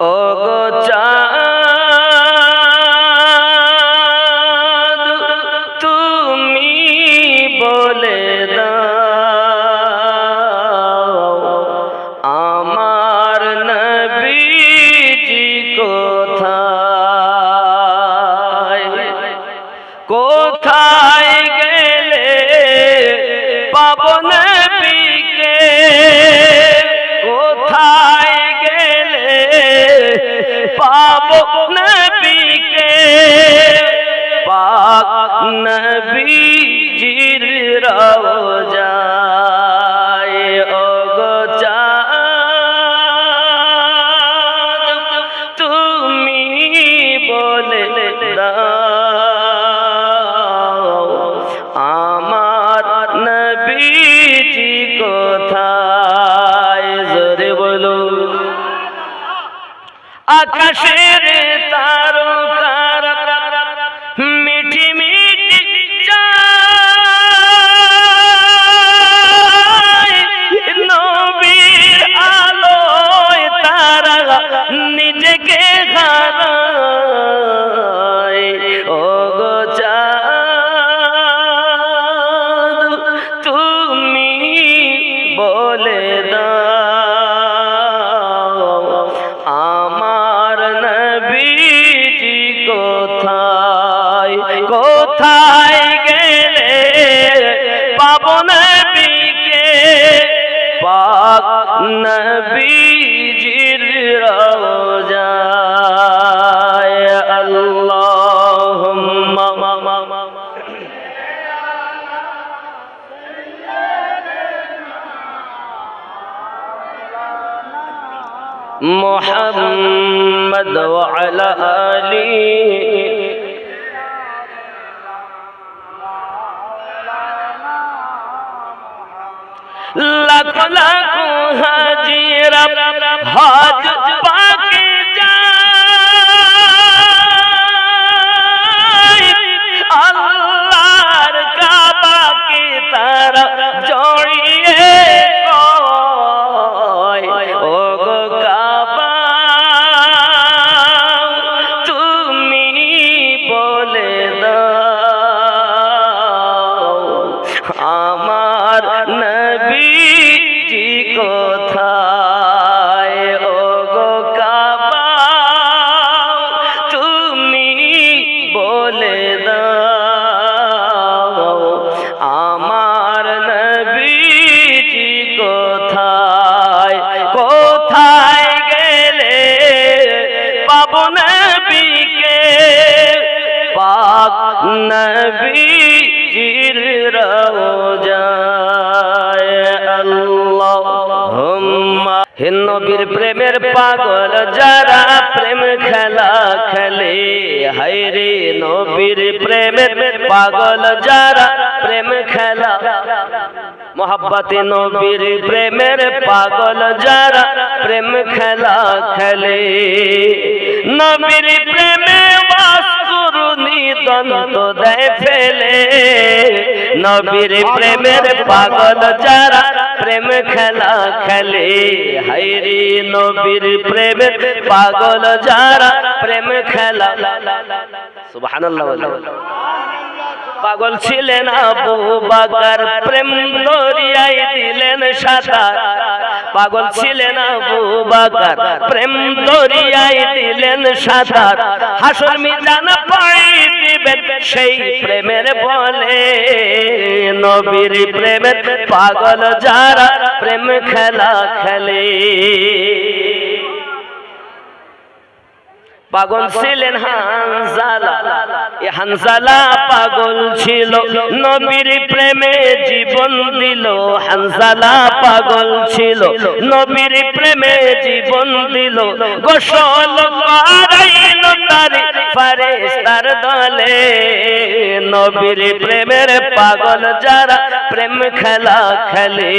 ওগো চাঁদ তুমি বলে দাও আমার নবীজি কোথায় কোথায় গেলে পাবো নবীকে কোথায় গেলে পাবো নবীকে পাক নবীজির রওজায় ওগো চাঁদ তুমি বলে দাও আমার নবীজি কোথায় জোরে বলো আকাশের তারকার মিঠি মিঠি চায় নবীর আলোয় তারা নিজেকে হারায় ওগো চাঁদ তুমি বলে দাও আমার নবীজি কোথায় কোথায় গেলে পাবো নবীকে পাক নবীজির রওজায় আল্লাহুম্মা محمد وعلى آله لك لك حاجر حاج پاک جائے اللہ کعبہ کی طرف جوڑیے کوئی اوگو کعبہ تمی بولے দাও আমার নবীজি কোথায় ওগো কাবা তুমি বলে দাও আমার নবীজি কোথায় কোথায় গেলে পাবো নবীকে পাক নবীজির রওজায় আল্লাহুম্মা হে নবীর প্রেমের পাগল যারা প্রেম খেলা খেলে হায় রে নবীর প্রেমের পাগল যারা প্রেম খেলা মোহাব্বতে নবীর প্রেমের পাগল যারা প্রেম খেলা খেলে নবীর প্রেমে বাসুরুনি দন্ত দেয় ফেলে নবীর প্রেমের পাগল যারা প্রেম খেলা খেলে হায় রে নবীর প্রেমের পাগল যারা প্রেম খেলা সুবহানাল্লাহ পাগল ছিলেন আবু বকর প্রেম দরিয়ায় দিলেন সাঁতার পাগল ছিলেন আবু বকর প্রেম দরিয়ায় দিলেন সাঁতার হাসর মিজান পাড়ি দিবেন সেই প্রেমের বলে নবীর প্রেমের পাগল যারা প্রেম খেলা খেলে পাগল ছিলেন হানজালা এই হানজালা পাগল ছিল নবীর প্রেমে জীবন দিল হানজালা পাগল ছিল নবীর প্রেমে জীবন দিল গোসল করাইল তার ফেরেশতার দলে নবীর প্রেমের পাগল যারা প্রেম খেলা খেলে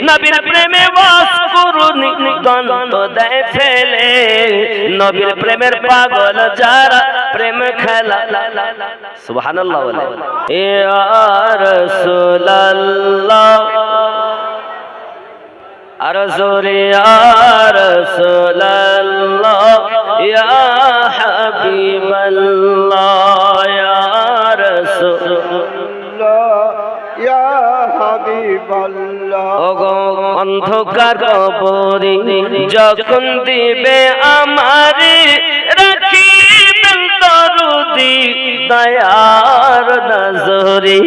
নবীর প্রেমে বাস করুনি দ্বন্দ্ব দেয় ফেলে নবীর প্রেমের পাগল যারা প্রেম খেলা সুবহানাল্লাহ বলে ইয়া রাসূলুল্লাহ আর জোরে ইয়া রাসূলুল্লাহ ইয়া হাবিবাল্লাহ ইয়া রাসূলুল্লাহ ইয়া হাবিবাল্লাহ ওগো অন্ধকার কবরে যখন দিবে আমারে রাখিবেন দরদি দয়ার নজরে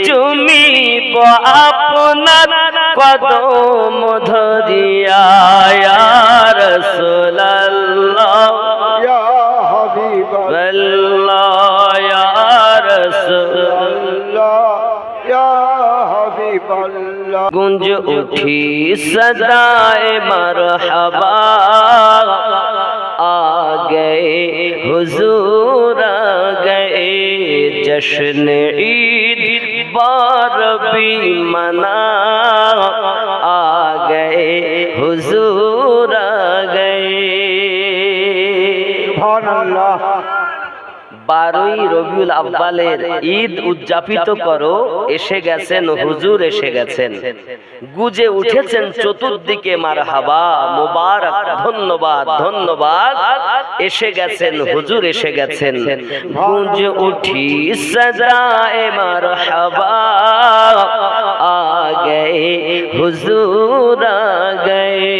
চুমিব আপনার কদম ধরিয়া ইয়া রাসূলুল্লাহ ইয়া হাবিবাল্লাহ ইয়া রাসূলুল্লাহ ইয়া হাবিবাল্লাহ গুঞ্জ উঠি সদায়ে মরহবা आ गए हुजूर आ गए जश्न ईद बार भी मना आ गए हुजूर आ गए सुभान अल्लाह 12ই রবিউল আউয়ালের ঈদ উদযাপিত করো এসে গেছেন হুজুর এসে গেছেন গুজে উঠেছেন চতুর্দিকে মারহাবা মোবারক ধন্যবাদ ধন্যবাদ এসে গেছেন হুজুর এসে গেছেন গুঞ্জ উঠি সদায়ে মারহাবা आ गए हुजूर आ गए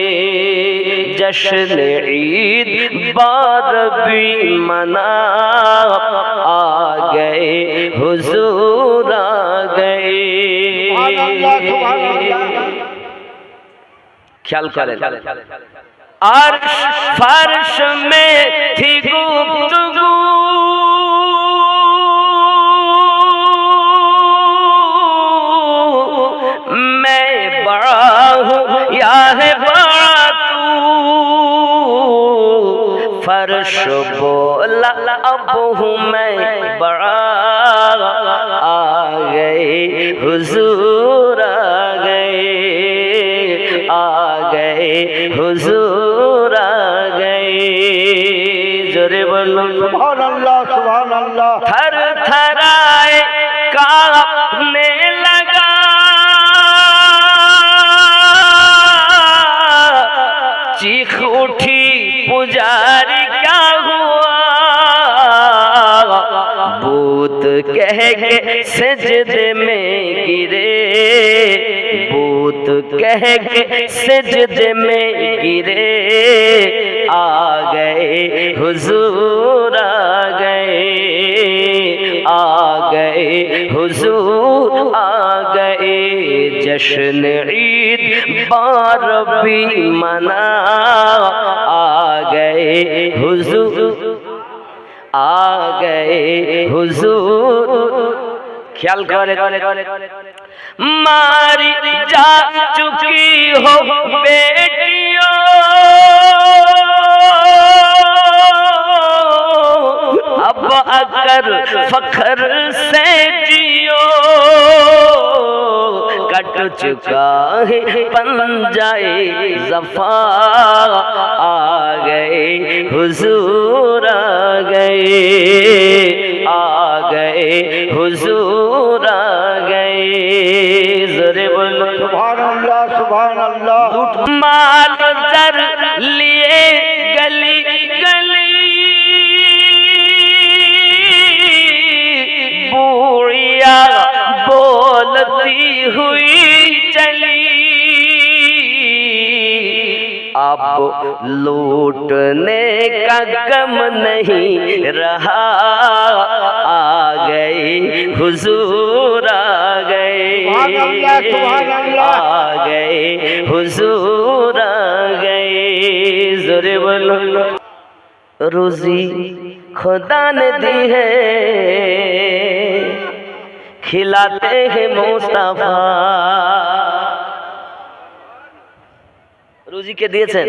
जश्न ईद बार भी मना आ गए हुजूर आ गए ख्याल करें अर्श फर्श में थी गुफ्तगू मैं बड़ा हूँ या है बड़ा तू फर्श बोला अब हूँ मैं बड़ा आ गए हुजूर आ गए हुजूर आ गए जोरे बोलो सुभान अल्लाह सुभान अल्लाह थर थराए कांपने लगा चीख उठी पुजारी क्या हुआ भूत कह के सजदे में गिरे भूत कह के सजदे में गिरे आ गए हुजूर आ गए हुजूर आ गए जश्न ईद बार भी मना आ गए हुजूर आ गए हुजूर ख्याल करे मारी जा चुकी हो बेटियों अब अगर फखर से जियो कट चुका है पंजाए ज़फ़ा आ गए हुजूर आ गए हुजूर आ गए ज़रे बोलो सुभान अल्लाह सुभान अल्लाह माल जर लिए गली गली बूढ़िया बोलती हुई चली अब लूटने का गम नहीं रहा आ गए हुजूर आ गए हुजूर आ गए जोरे बोलो रोजी खुदा ने दी है खिलाते हैं मुस्तफा रोजी के दिएছেন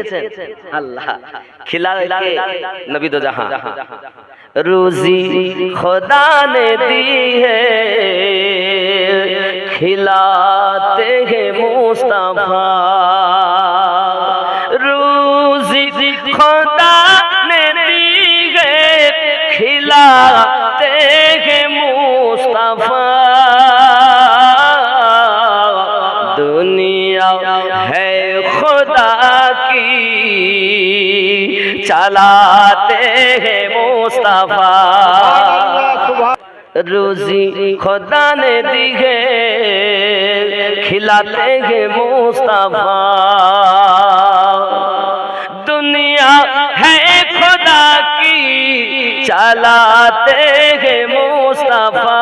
আল্লাহ खिलाते नबी दो जहां रोजी खुदा ने दी है खिलाते मुस्तफा रोजी खुदा ने दी है खिलाते हैं मुस्तफा दुनिया है खुदा की चलाते हैं मुस्तफा रोजी खुदा ने दी है खिलाते हैं मुस्तफा दुनिया है खुदा की चलाते हैं मुस्तफा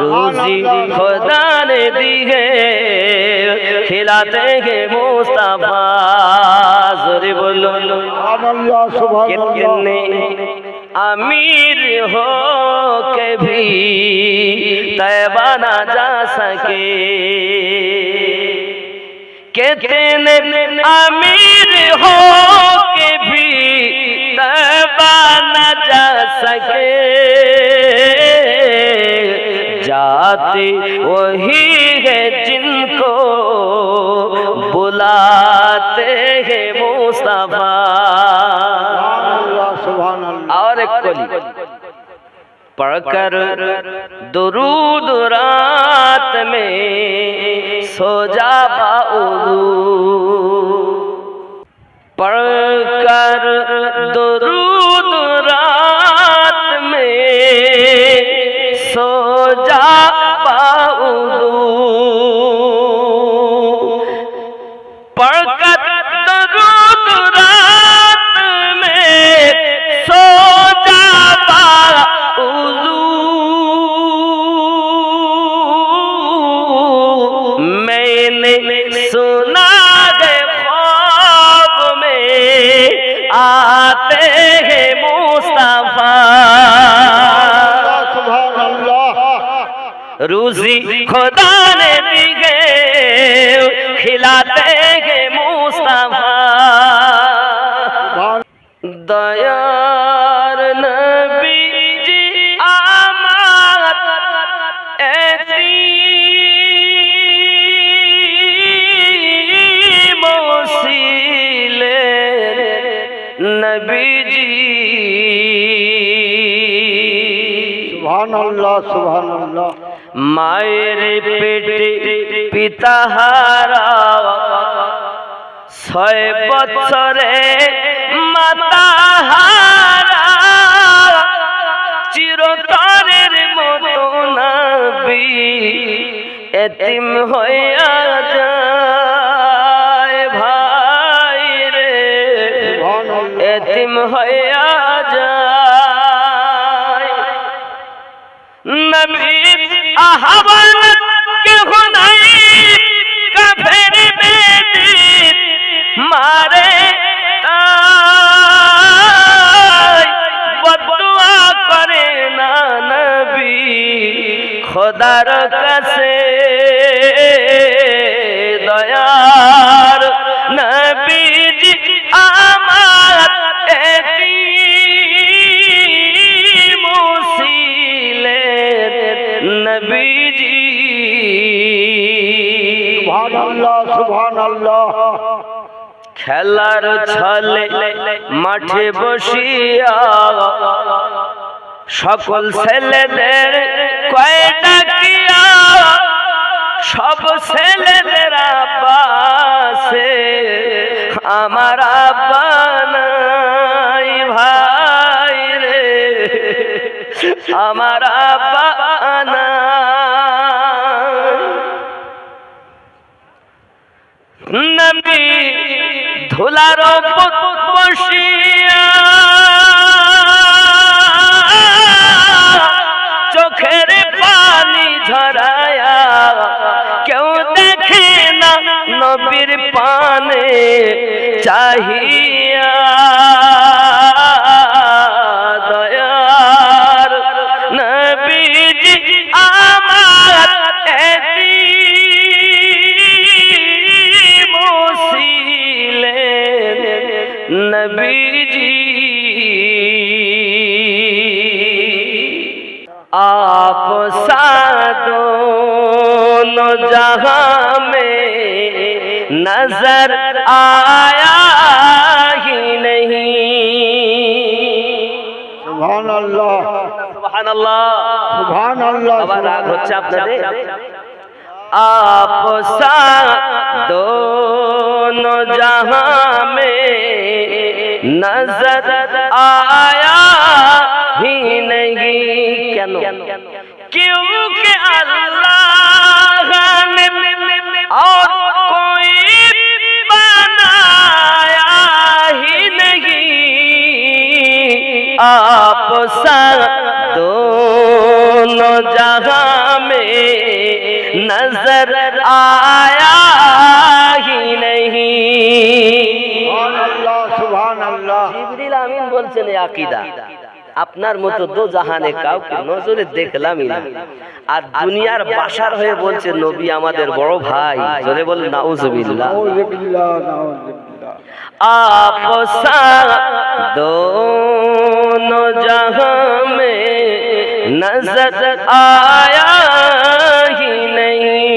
रोजी खुदा ने दी है खिलाते हैं मुस्तफा जोरे बोलो कितने अमीर हो के भी तैबा ना जा सके कितने अमीर हो के भी तैबा ना जा सके जाते वही है जिनको बुलाते हैं मुस्तफा और एक कोली पढ़कर दुरूद रात में सो जा बाउदू पढ़कर दुरूद रात में सो जा बाउदू पढ़कर दुरूद रात में सो जा बाउदू मैंने सुना है ख्वाब में आते हैं मुस्तफा रोजी खुदा ने दी है खिलाते हैं मुस्तफा दयार नबी जी आमद ऐसी मोसीले नबी जी सुभान अल्लाह मायर पेटे पिता हारा 6 বছরে মাতা হারা চিরতরের মতো নবী এতিম হইয়া যায় ভাই রে এতিম হইয়া যায় নবী আহ্বান কে নাই কাফের বেদি মারে তাই বদদুয়া করে না নবী খোদার কাছে দয়ার নবীজি আমার এতিম ছিলেন নবীজি সুবহানাল্লাহ খেলার ছলে মাঠে বসিয়া সকল ছেলেদের কয় ডাকিয়া সব ছেলেদের আব্বা আছে আমার আব্বা নাই ভাই রে আমার আব্বা নাই নবী ধুলার বসিয়া চোখের পানি ঝরায়া কেউ দেখে না নবীর পানে চাহিয়া দয়ার নবীজি আমার এতিম ছিলেন নবীজি आप सादों दोनों जहां में नजर आया ही नहीं। সুবহান আল্লাহ সুবহানাল্লাহ সুবহান আল্লাহ আবার রাগ হচ্ছে আপনাদের। आप सा दोनों जहां में नजर आया ही नहीं। क्योंकि अल्लाह ने और कोई बनाया ही नहीं। आप सा दोनों जहां में नजर आया ही नहीं। সুবহান আল্লাহ সুবহান আল্লাহ। জিবরিল আমিন বলছেন এই আকীদা, আপনার মতো দো জাহানে কাউকে নজরে দেখলামই না। আর দুনিয়ার বাশার হয়ে বলছে নবী আমাদের বড় ভাই। জোরে বল নাউজুবিল্লাহ। নাউযুবিল্লাহ নাউযুবিল্লাহ। आप सा दोनों जहां में नजर आया ही नहीं।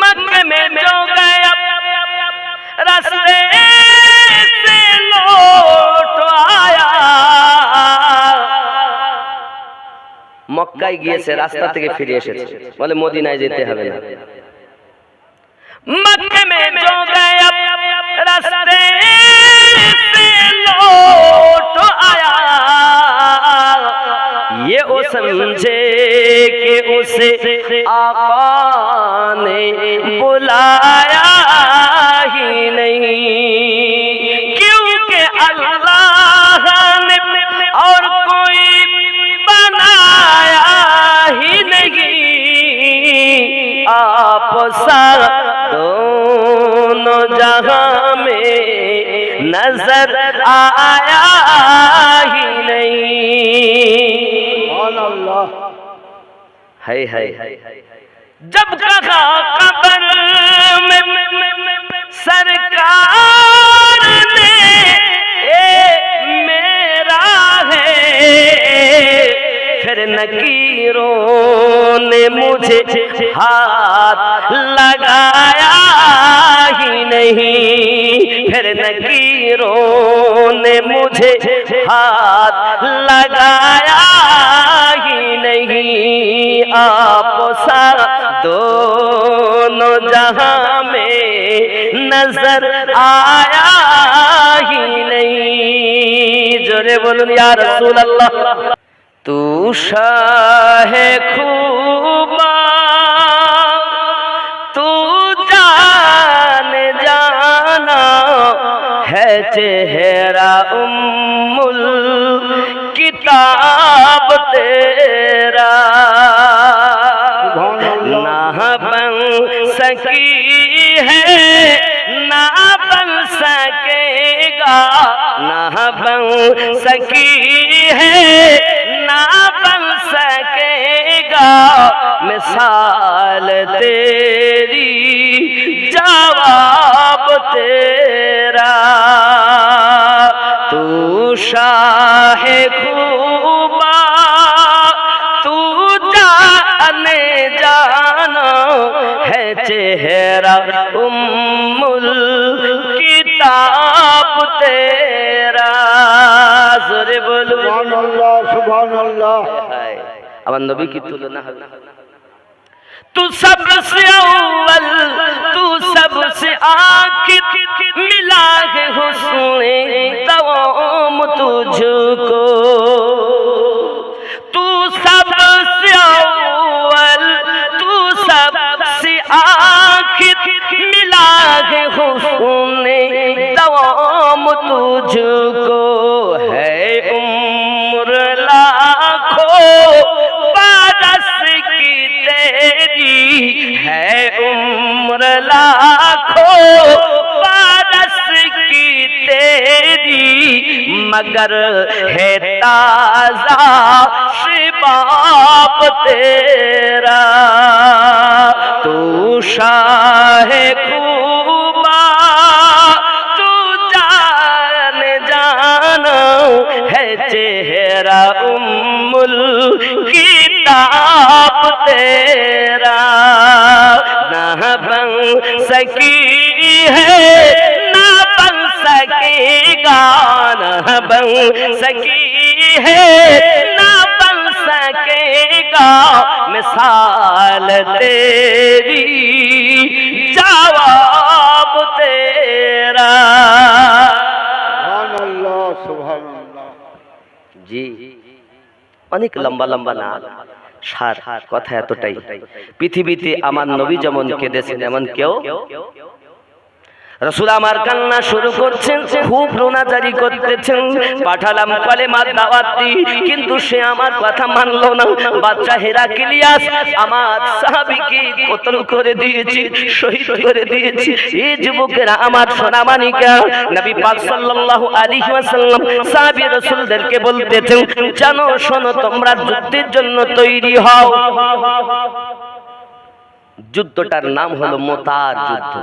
मक्के में जो गया रास्ते से लौट आया। মক্কায় গিয়েছে, রাস্তা থেকে ফিরে এসেছে, বলে মদিনায় যেতে হবে না। मक्के में जो गया रास्ते से लौट आया। ये वो समझे कि उसे आका ने बुलाया ही नहीं। क्योंकि अल्लाह ने और कोई बनाया ही नहीं। आप सा दोनों जहां में नजर आया ही नहीं। সুবহান আল্লাহ। है जब कहा कब्र में सरकार ने मेरा है। फिर नकीरों ने मुझे हाथ लगाया ही नहीं। फिर नकीरों ने मुझे हाथ लगाया ही नहीं। आप सा दोनों जहां में नजर आया ही नहीं। जोरे बोलूं या रसूल अल्लाह। तू शाह खूबा तू जान जाना है चेहरा उम्मुल किताब तेरा। ना बन सकी है ना बन सकेगा। ना बन सकी है ना बन सकेगा। मिसाल तेरी जवाब तेरा। तू शाह खूबा तू जाने जाना है चेहरा उम्मुल किताब तेरा। जोरे बोलो সুবহান আল্লাহ সুবহান আল্লাহ। আমার নবী কি তুলনা হবে? तू सबसे अव्वल तू सबसे आखिर मिला है हुस्ने तमाम तुझको। तू सबसे अव्वल तू सबसे आखिर मिला है हुस्ने तमाम तुझको। है उम्र लाखों बरस की तेरी। है उम्र लाखों बरस की तेरी। मगर है ताजा शिबाब तेरा। तू शाह खूबा तू जान जाना है चेहरा उम्मुल किताब तेरा ना बन सकी है ना बन सकेगा ना बन सकी है ना बन सकेगा मिसाल तेरी जवाब तेरा सुभान अल्लाह। জি অনেক লম্বা লম্বা না সার কথা এতটাই পৃথিবীতে আমার নবী যেমন কেঁদেছেন এমন কেউ রাসূল আমার কান্না শুরু করছেন খুব রোনাজারি করতেছেন পাঠালাম কলেমার দাওয়াত দি কিন্তু সে আমার কথা মানলো না বাদশা হেরাক্লিয়াস আমার সাহাবীকে কতল করে দিয়েছে শহীদ করে দিয়েছে এই যুবকেরা আমার সোনামানিকা নবী পাক সাল্লাল্লাহু আলাইহি ওয়াসাল্লাম সাহাবী রাসূলদেরকে বলতেছেন জানো শোনো তোমরা যুদ্ধের জন্য তৈরি হও যুদ্ধটার নাম হলো মুতার যুদ্ধ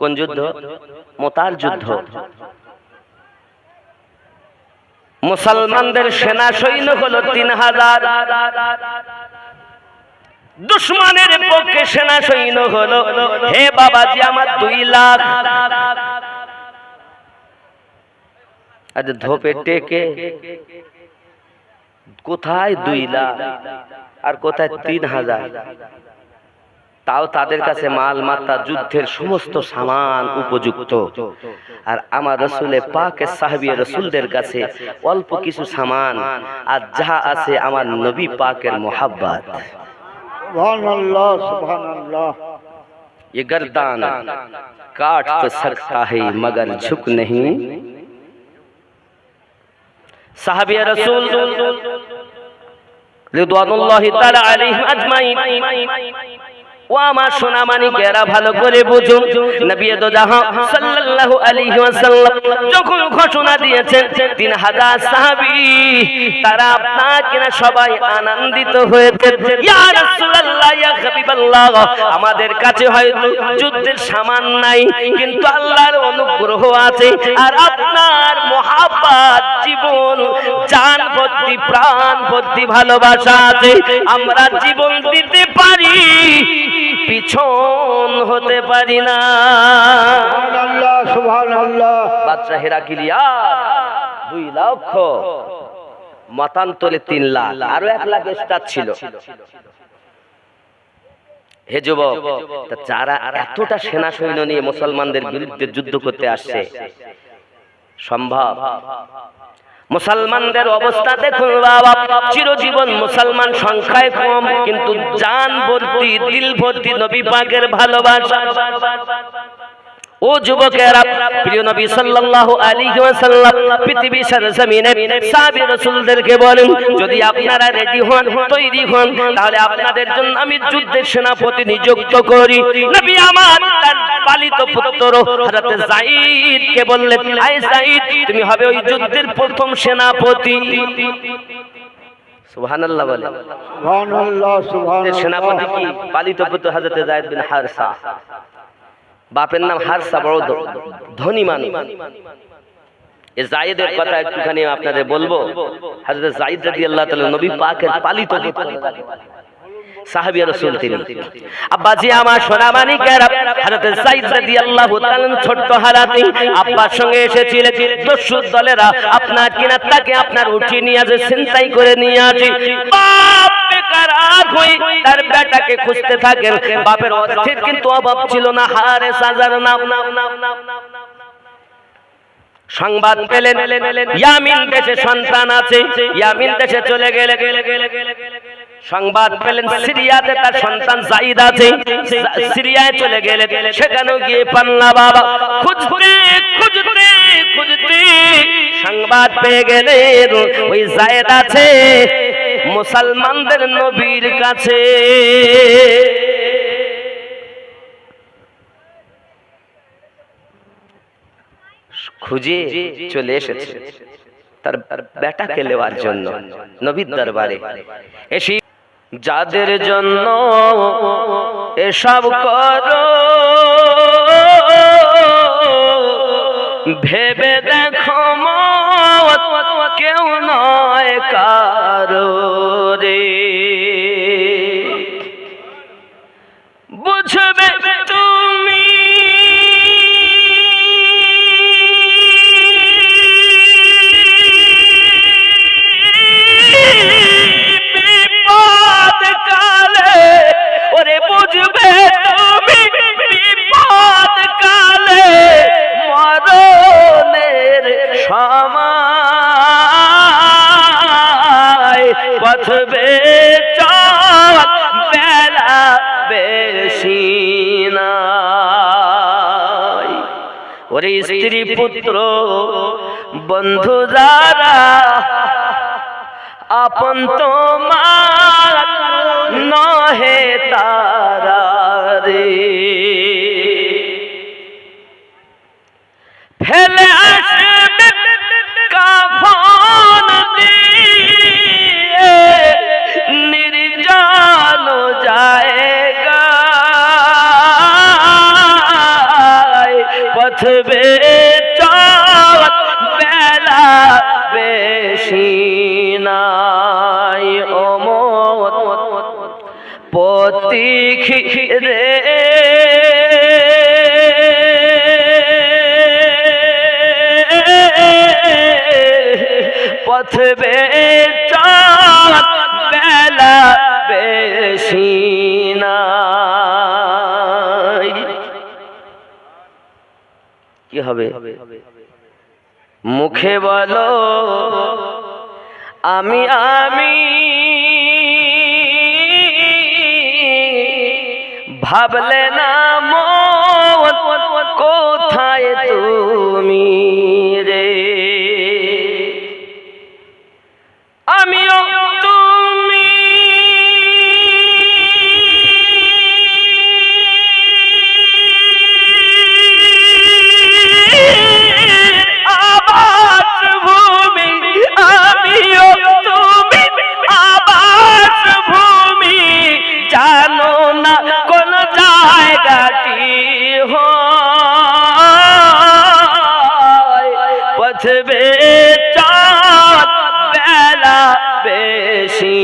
কোন যুদ্ধ মুতার যুদ্ধ মুসলমানদের সেনা সৈন্য হলো 3000 দুশমনের পক্ষে সেনা সৈন্য হলো হে বাবাজি আমার 2 লাখ আজ ধোপে টেকে কোথায় 2 লাখ আর কোথায় 3000 তাও তাদের কাছে মাল মাত্রা যুদ্ধের সমস্ত সামান উপযুক্ত আর আমার রাসূলে পাকের সাহাবী রাসূলদের কাছে অল্প কিছু সামান আর যা আছে আমার নবী পাকের মোহাব্বত सुभानअल्लाह सुभानअल्लाह। ये गर्दान काट तो सकता है मगर झुक नहीं साहबी रसूल रिदवानुल्लाहि ताआला अलैहिम अजमाइन ও আমার সোনামানিকেরা ভালো করে বুঝুন নবী দো জাহান সাল্লাল্লাহু আলাইহি ওয়াসাল্লাম যখন ঘোষণা দিয়েছেন 3000 সাহাবী তারা আপনাকে না সবাই আনন্দিত হয়েছে ইয়া রাসূলুল্লাহ ইয়া হাবিবাল্লাহ আমাদের কাছে হয়তো যুদ্ধের সামান নাই কিন্তু আল্লাহর অনুগ্রহ আছে আর আপনার মোহাব্বত জীবন জান ভর্তি প্রাণ ভর্তি ভালোবাসা আছে আমরা জীবন দিতে পারি পিছন হতে পারি না सुभानअल्लाह सुभानअल्लाह। বাদশা হেরাক্লিয়াস 2 লক্ষ মতান্তরে 3 লাখ আরো 1 লাখ স্টার ছিল হে যুবক তা যারা এতটা সেনা সৈন্য নিয়ে মুসলমানদের বিরুদ্ধে যুদ্ধ করতে আসছে সম্ভব মুসলমানদের অবস্থা দেখুন বাবা চিরজীবন মুসলমান সংখ্যায় কম কিন্তু জান ভর্তি দিল ভর্তি নবী পাকের ভালোবাসা ও যুবকেরা প্রিয় নবী সাল্লাল্লাহু আলাইহি ওয়াসাল্লাম পৃথিবীর সরজমিনে সাহাবী রাসূলদেরকে বলেন যদি আপনারা রেডি হন তৈরি হন তাহলে আপনাদের জন্য আমি যুদ্ধের সেনাপতি নিযুক্ত করি নবী আমার তার পালিত পুত্র হযরত যায়েদ কে বললেন আয় যায়েদ তুমি হবে ওই যুদ্ধের প্রথম সেনাপতি সুবহানাল্লাহ বলে सुभानअल्लाह सुभानअल्लाह। সেনাপতি কি পালিত পুত্র হযরত যায়েদ বিন হারসা বাপের নাম হারসা বড় ধনী মানুষ এই যায়েদের কথা একটুখানি আপনাদের বলবো হযরত যায়েদ রাদিয়াল্লাহু তাআলা নবী পাকের পালিত পুত্র সাহাবী রাসূল তিনি আব্বাজি আমার সোনামানিকেরা হযরত যায়েদ রাদিয়াল্লাহু তাআলা ছোট্ট হারাতে আব্বার সঙ্গে এসেছিলেন দস্যু দলেরা আপনার কিনারটাকে আপনার উঠিয়ে নিয়ে আসে ছিনতাই করে নিয়ে আসে বাপ বেকারার হই তার বেটাকে খুঁজতে থাকেন বাপের অস্থির কিন্তু অভাব ছিল না হারে সাজার নাম সংবাদ পেলেন ইয়ামিন দেশে সন্তান আছে ইয়ামিন দেশে চলে গেলে সংবাদ পেলেন সিরিয়াতে তার সন্তান যায়েদ আছে সিরিয়ায় চলে গেলেন সেখানেও গিয়ে পান্না বাবা খুঁজতে খুঁজতে খুঁজতে সংবাদ পেয়ে গেলেন ওই যায়েদ আছে মুসলমানদের নবীর কাছে খুঁজে চলে এসেছে তার বেটাকে নেওয়ার জন্য নবীর দরবারে এসে যাদের জন্য এসব করো ভেবে দেখো মত কেউ নয় স্ত্রী পুত্র বন্ধু যারা আপন তোমার নহে তারা রে ফেলে আসবে কাফন দিয়ে নির্জন জায়গা পথ বেচল বেলা বেশি নাই অমত পতিক রে পথ বেচল বেলা বেশি নাই কি হবে মুখে বলো আমি আমি ভাবলে না মন কোথায় তুমি রে আমিও তুমি আবাস ভূমি আমিও তুমি আবাস ভূমি জানো না কোন জায়গাটি হয় পথ বেচল বেলা বেশি